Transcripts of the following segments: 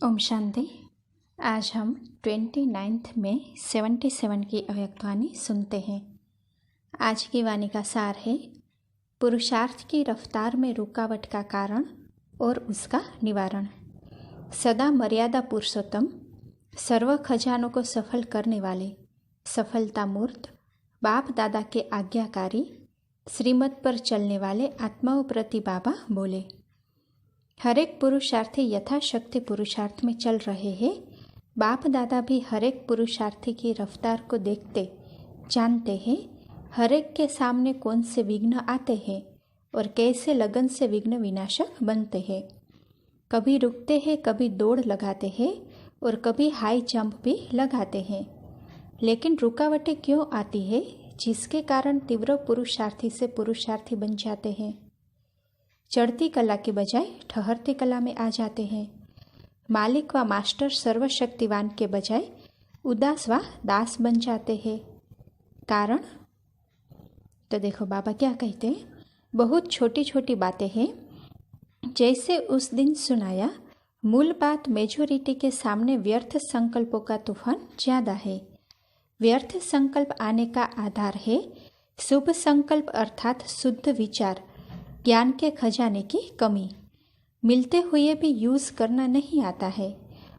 ओम शांति। आज हम 29 में 77 की अव्यक्तवाणी सुनते हैं। आज की वाणी का सार है पुरुषार्थ की रफ्तार में रुकावट का कारण और उसका निवारण। सदा मर्यादा पुरुषोत्तम, सर्व खजानों को सफल करने वाले, सफलता मूर्त, बाप दादा के आज्ञाकारी, श्रीमत पर चलने वाले आत्माओं प्रति बाबा बोले। हर एक पुरुषार्थी यथाशक्ति पुरुषार्थ में चल रहे हैं। बाप दादा भी हर एक पुरुषार्थी की रफ्तार को देखते जानते हैं। हर एक के सामने कौन से विघ्न आते हैं और कैसे लगन से विघ्न विनाशक बनते हैं। कभी रुकते हैं, कभी दौड़ लगाते हैं और कभी हाई जंप भी लगाते हैं। लेकिन रुकावटें क्यों आती है, जिसके कारण तीव्र पुरुषार्थी से पुरुषार्थी बन जाते हैं। चढ़ती कला के बजाय ठहरती कला में आ जाते हैं। मालिक व मास्टर सर्वशक्तिवान के बजाय उदास व दास बन जाते हैं। कारण तो देखो बाबा क्या कहते हैं, बहुत छोटी छोटी बातें हैं। जैसे उस दिन सुनाया, मूल बात मेजोरिटी के सामने व्यर्थ संकल्पों का तूफान ज़्यादा है। व्यर्थ संकल्प आने का आधार है शुभ संकल्प अर्थात शुद्ध विचार, ज्ञान के खजाने की कमी। मिलते हुए भी यूज़ करना नहीं आता है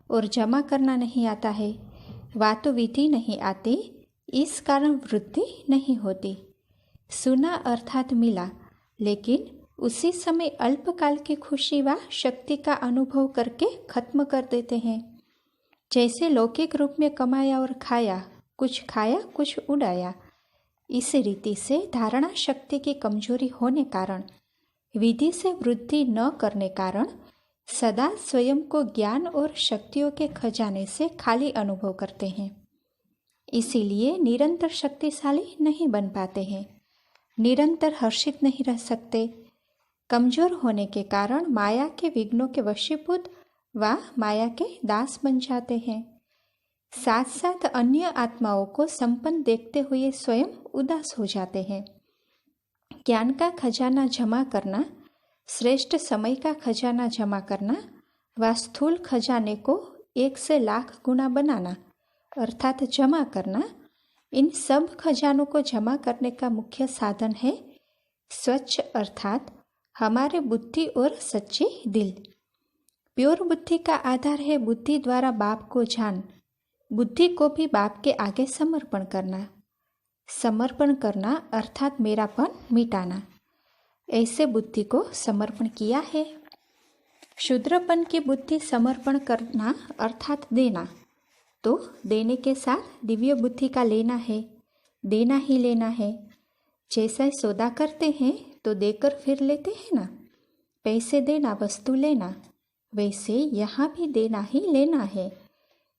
और जमा करना नहीं आता है। वातो विधि नहीं आती, इस कारण वृद्धि नहीं होती। सुना अर्थात मिला, लेकिन उसी समय अल्पकाल की खुशी व शक्ति का अनुभव करके खत्म कर देते हैं। जैसे लौकिक रूप में कमाया और खाया, कुछ उड़ाया। इस रीति से धारणा शक्ति की कमजोरी होने कारण, विधि से वृद्धि न करने कारण सदा स्वयं को ज्ञान और शक्तियों के खजाने से खाली अनुभव करते हैं। इसीलिए निरंतर शक्तिशाली नहीं बन पाते हैं, निरंतर हर्षित नहीं रह सकते। कमजोर होने के कारण माया के विघ्नों के वशीभूत व माया के दास बन जाते हैं। साथ साथ अन्य आत्माओं को संपन्न देखते हुए स्वयं उदास हो जाते हैं। ज्ञान का खजाना जमा करना, श्रेष्ठ समय का खजाना जमा करना व स्थूल खजाने को 1 से लाख गुना बनाना अर्थात जमा करना, इन सब खजानों को जमा करने का मुख्य साधन है स्वच्छ अर्थात हमारे बुद्धि और सच्चे दिल। प्योर बुद्धि का आधार है बुद्धि द्वारा बाप को जान, बुद्धि को भी बाप के आगे समर्पण करना। समर्पण करना अर्थात मेरापन मिटाना। ऐसे बुद्धि को समर्पण किया है। शूद्रपन की बुद्धि समर्पण करना अर्थात देना, तो देने के साथ दिव्य बुद्धि का लेना है, देना ही लेना है। जैसा सौदा करते हैं तो देकर फिर लेते हैं ना, पैसे देना वस्तु लेना, वैसे यहाँ भी देना ही लेना है।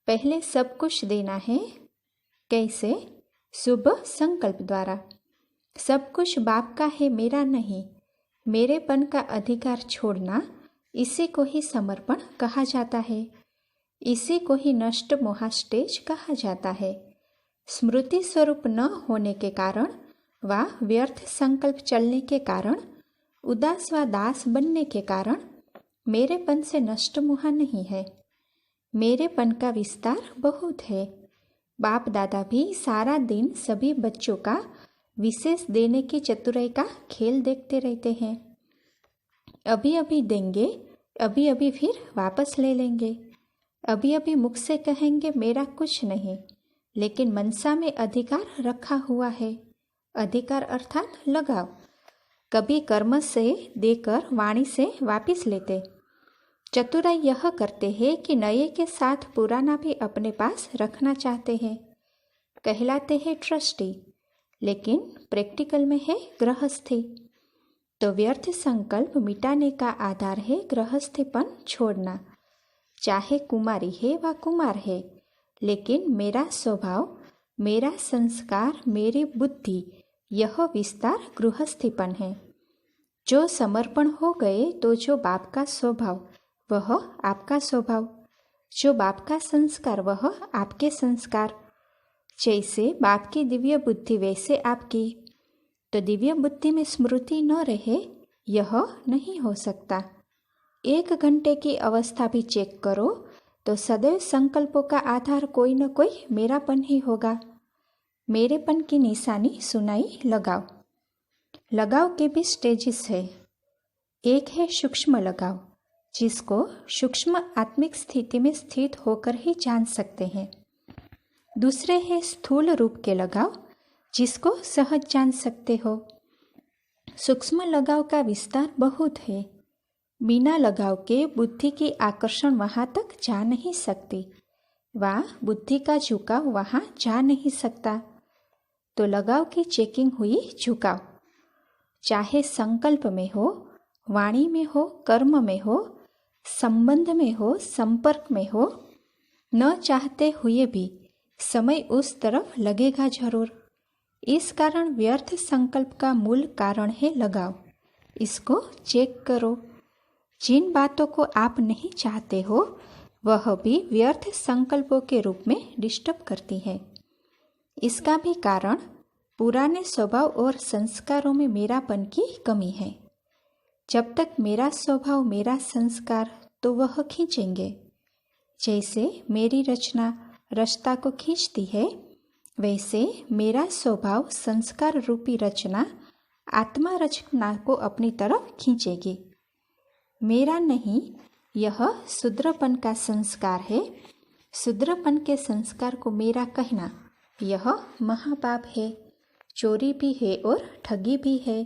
पहले सब कुछ देना है। कैसे? शुभ संकल्प द्वारा। सब कुछ बाप का है, मेरा नहीं। मेरेपन का अधिकार छोड़ना, इसी को ही समर्पण कहा जाता है। इसी को ही नष्ट मोहास्टेज कहा जाता है। स्मृति स्वरूप न होने के कारण व व्यर्थ संकल्प चलने के कारण, उदास व दास बनने के कारण मेरेपन से नष्ट मोह नहीं है। मेरेपन का विस्तार बहुत है। बाप दादा भी सारा दिन सभी बच्चों का विशेष देने की चतुराई का खेल देखते रहते हैं। अभी अभी देंगे, अभी अभी फिर वापस ले लेंगे। अभी अभी मुख से कहेंगे मेरा कुछ नहीं, लेकिन मनसा में अधिकार रखा हुआ है। अधिकार अर्थात लगाव। कभी कर्म से देकर वाणी से वापिस लेते। चतुराई यह करते हैं कि नए के साथ पुराना भी अपने पास रखना चाहते हैं। कहलाते हैं ट्रस्टी, लेकिन प्रैक्टिकल में है गृहस्थी। तो व्यर्थ संकल्प मिटाने का आधार है गृहस्थीपन छोड़ना। चाहे कुमारी है व कुमार है, लेकिन मेरा स्वभाव, मेरा संस्कार, मेरी बुद्धि, यह विस्तार गृहस्थीपन है। जो समर्पण हो गए तो जो बाप का स्वभाव वह आपका स्वभाव, जो बाप का संस्कार वह आपके संस्कार। जैसे बाप की दिव्य बुद्धि वैसे आपकी। तो दिव्य बुद्धि में स्मृति न रहे, यह नहीं हो सकता। 1 घंटे की अवस्था भी चेक करो, तो सदैव संकल्पों का आधार कोई न कोई मेरापन ही होगा। मेरेपन की निशानी सुनाई लगाव। लगाव के भी स्टेजेस है। एक है सूक्ष्म लगाव, जिसको सूक्ष्म आत्मिक स्थिति में स्थित होकर ही जान सकते हैं। दूसरे है स्थूल रूप के लगाव, जिसको सहज जान सकते हो। सूक्ष्म लगाव का विस्तार बहुत है। बिना लगाव के बुद्धि की आकर्षण वहाँ तक जा नहीं सकती, व बुद्धि का झुकाव वहाँ जा नहीं सकता। तो लगाव की चेकिंग हुई झुकाव, चाहे संकल्प में हो, वाणी में हो, कर्म में हो, संबंध में हो, संपर्क में हो, न चाहते हुए भी समय उस तरफ लगेगा जरूर। इस कारण व्यर्थ संकल्प का मूल कारण है लगाव। इसको चेक करो। जिन बातों को आप नहीं चाहते हो वह भी व्यर्थ संकल्पों के रूप में डिस्टर्ब करती है। इसका भी कारण पुराने स्वभाव और संस्कारों में मेरापन की कमी है। जब तक मेरा स्वभाव, मेरा संस्कार, तो वह खींचेंगे। जैसे मेरी रचना रचता को खींचती है, वैसे मेरा स्वभाव संस्कार रूपी रचना आत्मा रचना को अपनी तरफ खींचेगी। मेरा नहीं, यह शूद्रपन का संस्कार है। शूद्रपन के संस्कार को मेरा कहना यह महापाप है, चोरी भी है और ठगी भी है।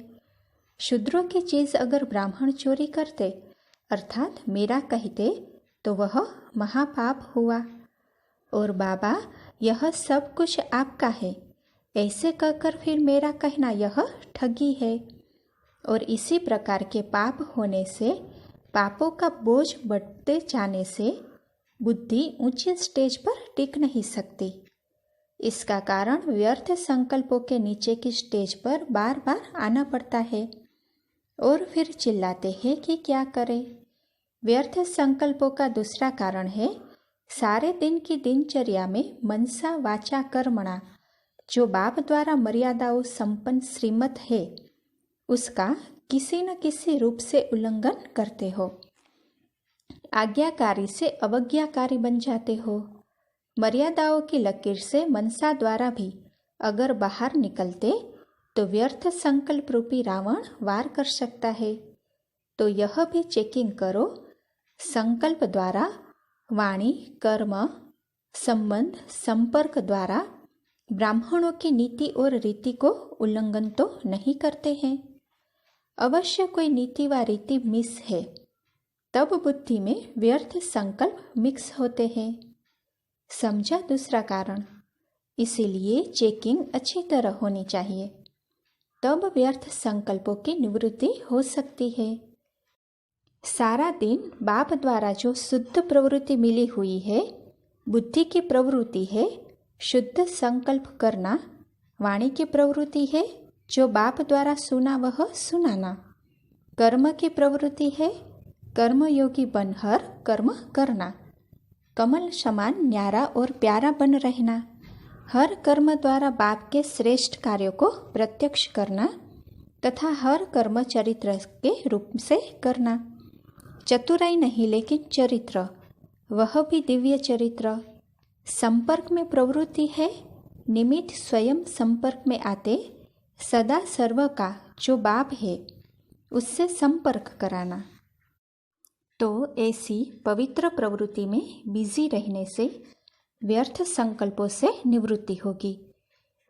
शूद्रों की चीज अगर ब्राह्मण चोरी करते अर्थात मेरा कहते तो वह महापाप हुआ। और बाबा, यह सब कुछ आपका है, ऐसे कहकर फिर मेरा कहना यह ठगी है। और इसी प्रकार के पाप होने से, पापों का बोझ बढ़ते जाने से बुद्धि ऊंचे स्टेज पर टिक नहीं सकती। इसका कारण व्यर्थ संकल्पों के नीचे की स्टेज पर बार बार आना पड़ता है और फिर चिल्लाते हैं कि क्या करें। व्यर्थ संकल्पों का दूसरा कारण है सारे दिन की दिनचर्या में मनसा वाचा कर्मणा जो बाप द्वारा मर्यादाओं संपन्न श्रीमत है, उसका किसी न किसी रूप से उल्लंघन करते हो। आज्ञाकारी से अवज्ञाकारी बन जाते हो। मर्यादाओं की लकीर से मनसा द्वारा भी अगर बाहर निकलते तो व्यर्थ संकल्प रूपी रावण वार कर सकता है। तो यह भी चेकिंग करो। संकल्प द्वारा वाणी, कर्म, संबंध, संपर्क द्वारा ब्राह्मणों की नीति और रीति को उल्लंघन तो नहीं करते हैं। अवश्य कोई नीति व रीति मिस है, तब बुद्धि में व्यर्थ संकल्प मिक्स होते हैं। समझा दूसरा कारण? इसीलिए चेकिंग अच्छी तरह होनी चाहिए, तब व्यर्थ संकल्पों की निवृत्ति हो सकती है। सारा दिन बाप द्वारा जो शुद्ध प्रवृत्ति मिली हुई है, बुद्धि की प्रवृत्ति है शुद्ध संकल्प करना, वाणी की प्रवृत्ति है जो बाप द्वारा सुना वह सुनाना, कर्म की प्रवृत्ति है कर्मयोगी बनकर कर्म करना, कमल समान न्यारा और प्यारा बन रहना, हर कर्म द्वारा बाप के श्रेष्ठ कार्यों को प्रत्यक्ष करना तथा हर कर्म चरित्र के रूप से करना। चतुराई नहीं लेकिन चरित्र, वह भी दिव्य चरित्र। संपर्क में प्रवृत्ति है, निमित्त स्वयं संपर्क में आते सदा सर्व का जो बाप है उससे संपर्क कराना। तो ऐसी पवित्र प्रवृत्ति में बिजी रहने से व्यर्थ संकल्पों से निवृत्ति होगी।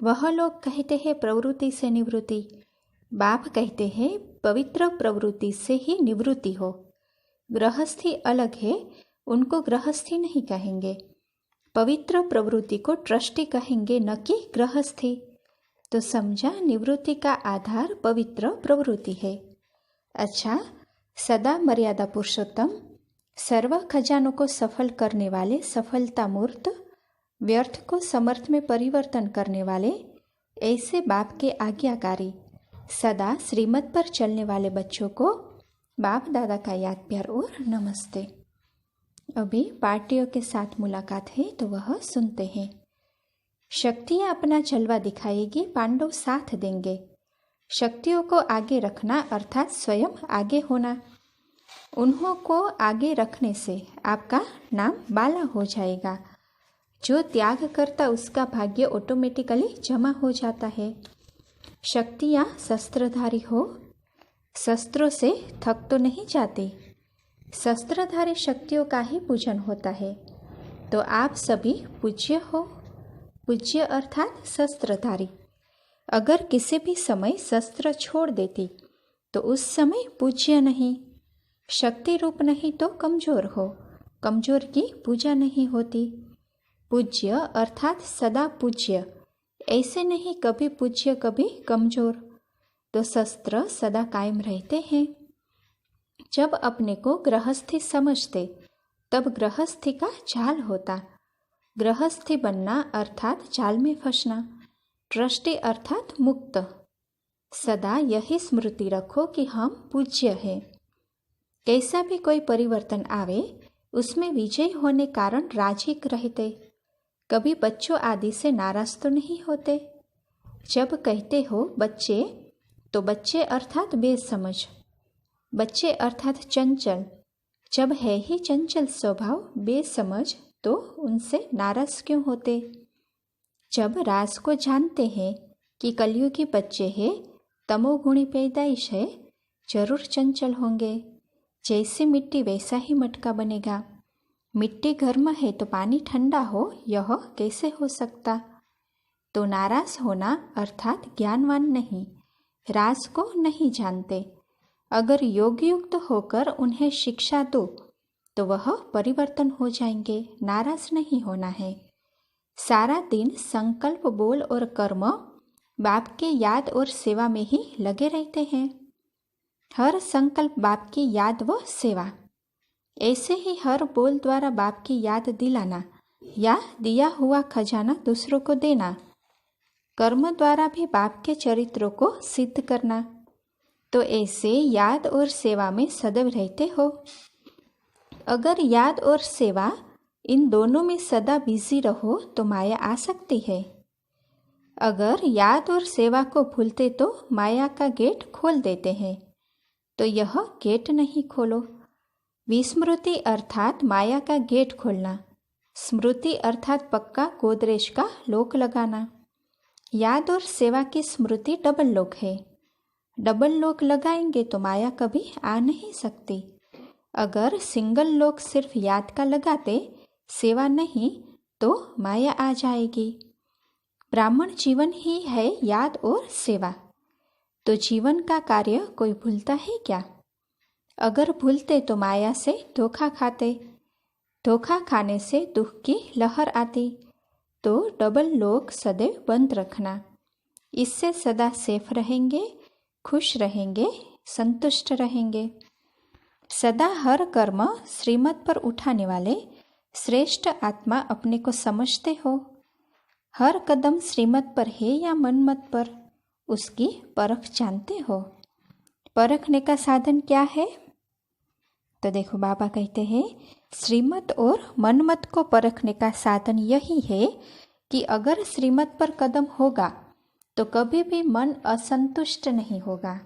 वह लोग कहते हैं प्रवृत्ति से निवृत्ति, बाप कहते हैं पवित्र प्रवृत्ति से ही निवृत्ति हो। गृहस्थी अलग है, उनको गृहस्थी नहीं कहेंगे। पवित्र प्रवृत्ति को ट्रस्टी कहेंगे, न कि गृहस्थी। तो समझा, निवृत्ति का आधार पवित्र प्रवृत्ति है। अच्छा, सदा मर्यादा पुरुषोत्तम, सर्व खजानों को सफल करने वाले, सफलता मूर्त, व्यर्थ को समर्थ में परिवर्तन करने वाले, ऐसे बाप के आज्ञाकारी, सदा श्रीमत पर चलने वाले बच्चों को बाप दादा का याद प्यार और नमस्ते। अभी पार्टियों के साथ मुलाकात है तो वह सुनते हैं। शक्तियाँ अपना जलवा दिखाएगी, पांडव साथ देंगे। शक्तियों को आगे रखना अर्थात स्वयं आगे होना। उन्हों को आगे रखने से आपका नाम बाला हो जाएगा। जो त्याग करता उसका भाग्य ऑटोमेटिकली जमा हो जाता है। शक्तियाँ शस्त्रधारी हो, शस्त्रों से थक तो नहीं जाती। शस्त्रधारी शक्तियों का ही पूजन होता है। तो आप सभी पूज्य हो। पूज्य अर्थात शस्त्रधारी। अगर किसी भी समय शस्त्र छोड़ देती तो उस समय पूज्य नहीं। शक्ति रूप नहीं तो कमजोर हो, कमजोर की पूजा नहीं होती। पूज्य अर्थात सदा पूज्य, ऐसे नहीं कभी पूज्य कभी कमजोर। तो शस्त्र सदा कायम रहते हैं। जब अपने को गृहस्थी समझते तब गृहस्थी का जाल होता। गृहस्थी बनना अर्थात जाल में फंसना। ट्रस्टी अर्थात मुक्त। सदा यही स्मृति रखो कि हम पूज्य हैं। कैसा भी कोई परिवर्तन आवे उसमें विजय होने कारण राजी रहते। कभी बच्चों आदि से नाराज तो नहीं होते। जब कहते हो बच्चे तो बच्चे अर्थात बेसमझ, बच्चे अर्थात चंचल। जब है ही चंचल स्वभाव, बेसमझ, तो उनसे नाराज क्यों होते। जब राज को जानते हैं कि कलयुगी बच्चे हैं, तमोगुणी पैदाइश है, जरूर चंचल होंगे। जैसी मिट्टी वैसा ही मटका बनेगा। मिट्टी गर्म है तो पानी ठंडा हो, यह कैसे हो सकता। तो नाराज होना अर्थात ज्ञानवान नहीं, राज को नहीं जानते। अगर योगयुक्त होकर उन्हें शिक्षा दो तो वह परिवर्तन हो जाएंगे। नाराज नहीं होना है। सारा दिन संकल्प, बोल और कर्म बाप के याद और सेवा में ही लगे रहते हैं। हर संकल्प बाप की याद व सेवा। ऐसे ही हर बोल द्वारा बाप की याद दिलाना या दिया हुआ खजाना दूसरों को देना। कर्म द्वारा भी बाप के चरित्रों को सिद्ध करना। तो ऐसे याद और सेवा में सदैव रहते हो। अगर याद और सेवा इन दोनों में सदा बिजी रहो तो माया आ सकती है। अगर याद और सेवा को भूलते तो माया का गेट खोल देते हैं। तो यह गेट नहीं खोलो। विस्मृति अर्थात माया का गेट खोलना। स्मृति अर्थात पक्का गोदरेज का लॉक लगाना। याद और सेवा की स्मृति डबल लॉक है। डबल लॉक लगाएंगे तो माया कभी आ नहीं सकती। अगर सिंगल लॉक सिर्फ याद का लगाते, सेवा नहीं, तो माया आ जाएगी। ब्राह्मण जीवन ही है याद और सेवा। तो जीवन का कार्य कोई भूलता है क्या। अगर भूलते तो माया से धोखा खाते। धोखा खाने से दुख की लहर आती। तो डबल लॉक सदैव बंद रखना। इससे सदा सेफ रहेंगे, खुश रहेंगे, संतुष्ट रहेंगे। सदा हर कर्म श्रीमत पर उठाने वाले श्रेष्ठ आत्मा अपने को समझते हो। हर कदम श्रीमत पर है या मनमत पर, उसकी परख जानते हो। परखने का साधन क्या है। तो देखो बाबा कहते हैं श्रीमत और मनमत को परखने का साधन यही है कि अगर श्रीमत पर कदम होगा तो कभी भी मन असंतुष्ट नहीं होगा।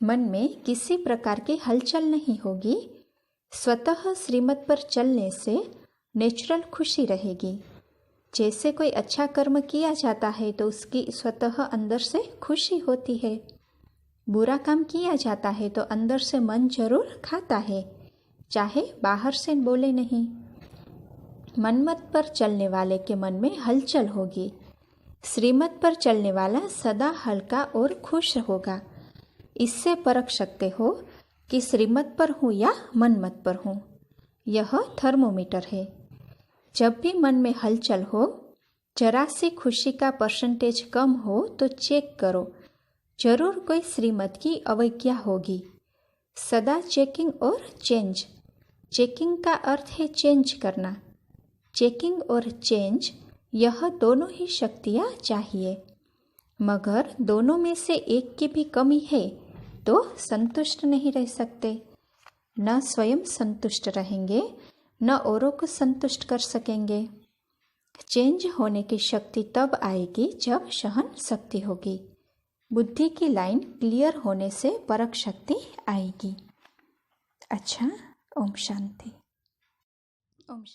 मन में किसी प्रकार की हलचल नहीं होगी। स्वतः श्रीमत पर चलने से नेचुरल खुशी रहेगी। जैसे कोई अच्छा कर्म किया जाता है तो उसकी स्वतः अंदर से खुशी होती है। बुरा काम किया जाता है तो अंदर से मन जरूर खाता है, चाहे बाहर से बोले नहीं। मनमत पर चलने वाले के मन में हलचल होगी। श्रीमत पर चलने वाला सदा हल्का और खुश होगा। इससे परख सकते हो कि श्रीमत पर हूँ या मनमत पर हूँ। यह थर्मोमीटर है। जब भी मन में हलचल हो, जरा सी खुशी का परसेंटेज कम हो तो चेक करो, जरूर कोई श्रीमत की अवज्ञा होगी। सदा चेकिंग और चेंज। चेकिंग का अर्थ है चेंज करना। चेकिंग और चेंज, यह दोनों ही शक्तियाँ चाहिए। मगर दोनों में से एक की भी कमी है तो संतुष्ट नहीं रह सकते। न स्वयं संतुष्ट रहेंगे, न औरों को संतुष्ट कर सकेंगे। चेंज होने की शक्ति तब आएगी जब सहन शक्ति होगी। बुद्धि की लाइन क्लियर होने से परख शक्ति आएगी। अच्छा। ओम शांति। ओम शांति।